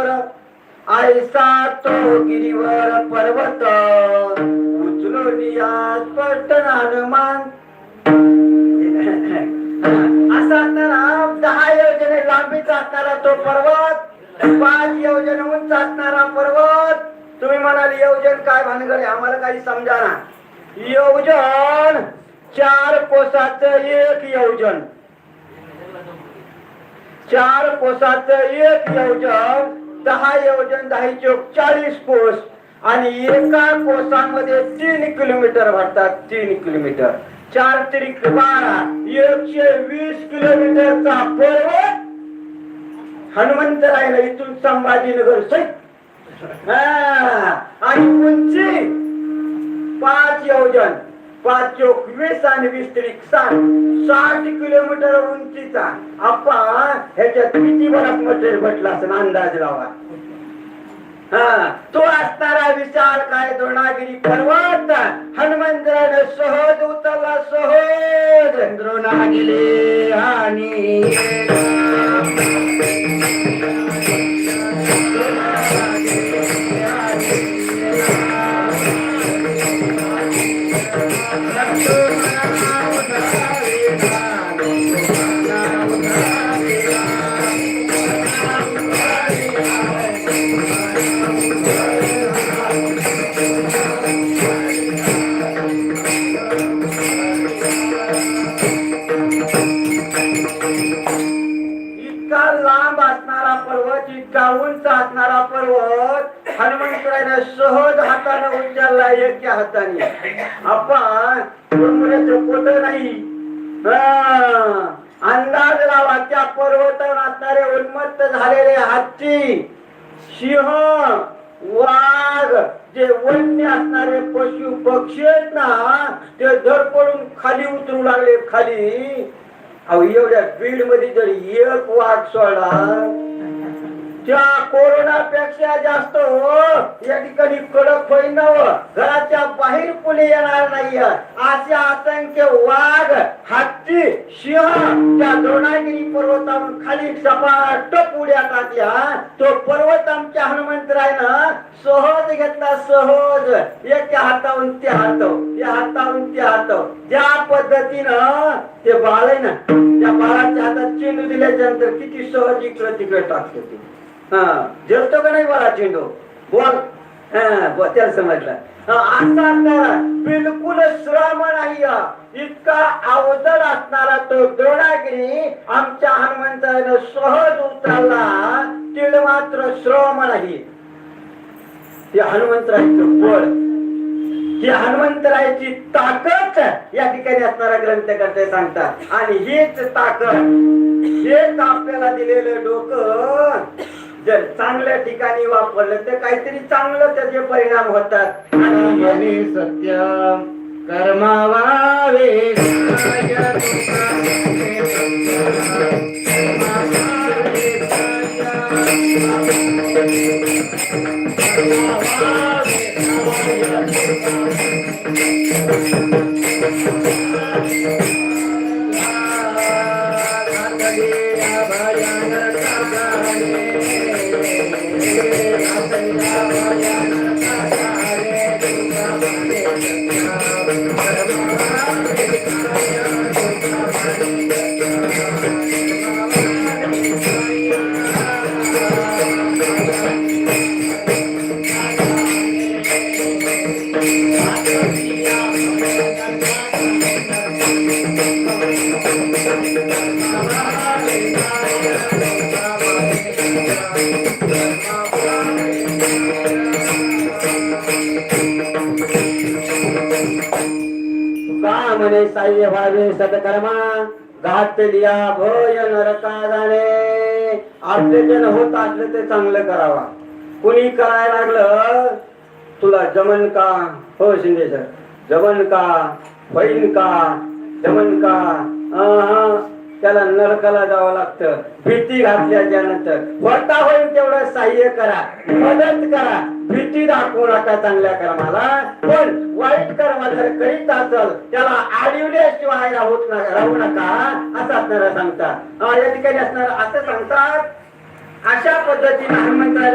गिरीवर ऐसा तो गिरीवर पर्वत उचलो निया स्पष्ट हनुमान. असा असताना 10 योजने लांबीचा असणारा तो पर्वत, 5 योजने उंच असणारा पर्वत. तुम्ही म्हणाल योजन काय भानगड, आम्हाला काही समजाना. योजन 4 कोसाचं 1 योजन, 4 कोसाचं 1 योजन, 10 योजन 10 चौक 40 कोस आणि एका कोसामध्ये 3 किलोमीटर भरतात. 3 किलोमीटर 4 त्रिक 12 120 किलोमीटरचा पर्वत हनुमंतरायला इथून संभाजीनगर सहित आणि उंची 5 योजन 5 चौक 20 आणि 20 त्रिक 60 किलोमीटर उंचीचा. आपण ह्याच्यात किती बराच मटेरियल म्हटलं असं अंदाज लावा. तो असणारा विशाल काय द्रोणागिरी पर्वत हनुमंतराने सहज उतरला. सहज द्रोणागिरी आणि इतका उंच असणारा पर्वत हनुमंतरायने सहज हाताने उचलला. एका हाताने आपण पोट नाही अंदाज लावा. त्या पर्वतावर असणारे उन्मत्त झालेले हत्ती, सिंह, वाघ, जे वन्य असणारे पशु पक्षी आहेत ना, ते धडपडून खाली उतरू लागले. खाली अहो एवढ्या बीड मध्ये जर 1 वाघ सोडला त्या कोरोनापेक्षा जास्त या ठिकाणी कडक होईन. घराच्या बाहेर पुणे येणार नाही. असे असंख्य वाघ, हत्ती, सिंह त्या द्रोणागिरी पर्वतावरून खाली सपाट उड्या टाकल्या. तो पर्वत आमच्या हनुमंतरायनं सहज घेतला. सहज एका हातावरून त्या हाताव, त्या हातावरून त्या हाताव. ज्या पद्धतीनं ते बाळ आहे ना, त्या बाळाच्या हातात चेंडू दिल्याच्या नंतर किती सहज इकडे तिकडे टाकतो ते. जेवतो का नाही बरा चेंडू बोल. त्याला समजलं. असा बिलकुल श्रम नाही. इतका अवजड असणारा तो द्रोणागिरी आमच्या हनुमंतानं सहज उतरला. तिला मात्र श्रम नाही. ते हनुमंतरायचं बळ, ही हनुमंतरायाची ताकद या ठिकाणी असणारा ग्रंथकर्ते सांगतात. आणि हीच ताकद, हेच आपल्याला दिलेलं डोकं जर चांगल्या ठिकाणी वापरलं तर काहीतरी चांगलं त्याचे परिणाम होतात. आणि सत्य कर्मावावे म्हणे साह्य भावे सत्कर्मा घातलिया भय नरका जाणे. आपले जन होत असले ते चांगलं करावा. कुणी करायला लागलं तुला जमन का, हो शिंदे सर, जमन का, होईन का, जमन का, त्याला नरकाला जावं लागतं. भीती घातल्याच्या नंतर होता होईल तेवढं साह्य करा, मदत करा, भीती दाखवू नका चांगल्या कर्माला. पण वाईट कर्म जर करीत असेल त्याला आडवल्याशिवाय राहू नका असं असणारा सांगतात. या ठिकाणी असणार असं सांगतात. अशा पद्धतीने हनुमंतराय